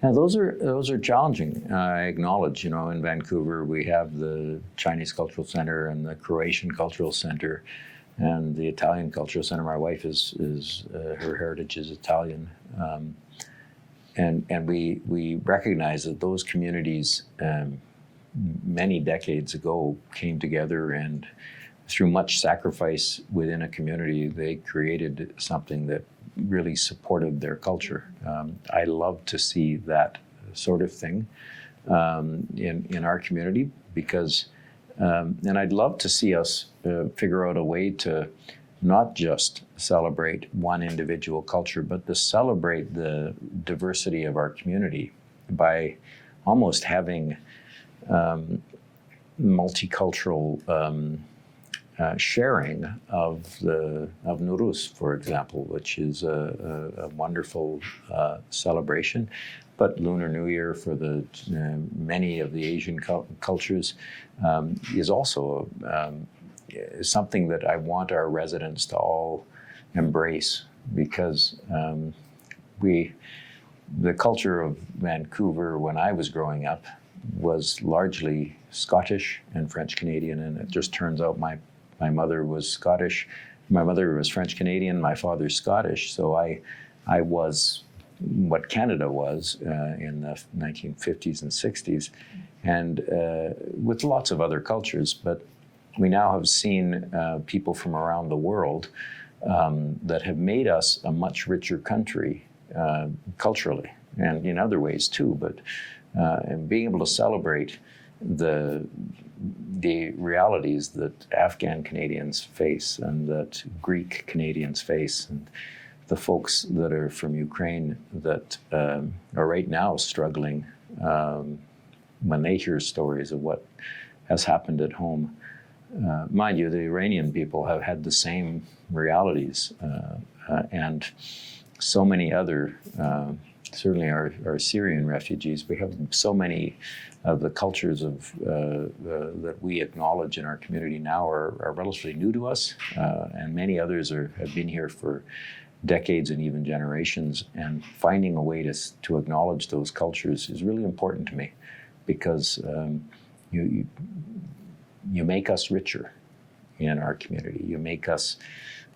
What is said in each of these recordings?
Now, those are challenging. I acknowledge, in Vancouver we have the Chinese Cultural Center and the Croatian Cultural Center, and the Italian Cultural Center. My wife is her heritage is Italian, and we recognize that those communities many decades ago came together, and through much sacrifice within a community, they created something that really supported their culture. I love to see that sort of thing in our community, because, and I'd love to see us figure out a way to not just celebrate one individual culture, but to celebrate the diversity of our community by almost having multicultural sharing of Nowruz, for example, which is a wonderful celebration. But Lunar New Year for the many of the Asian cultures is also something that I want our residents to all embrace, because the culture of Vancouver when I was growing up was largely Scottish and French Canadian, and it just turns out my mother was Scottish, my mother was French Canadian, my father's Scottish, so I was what Canada was in the 1950s and 60s, and with lots of other cultures. But we now have seen people from around the world that have made us a much richer country culturally, and in other ways too, but and being able to celebrate the realities that Afghan Canadians face and that Greek Canadians face, and the folks that are from Ukraine that are right now struggling when they hear stories of what has happened at home. Mind you, the Iranian people have had the same realities, and so many other, certainly our Syrian refugees. We have so many of the cultures of that we acknowledge in our community now are relatively new to us, and many others have been here for decades and even generations. And finding a way to acknowledge those cultures is really important to me, because you make us richer in our community. You make us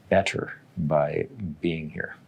better by being here.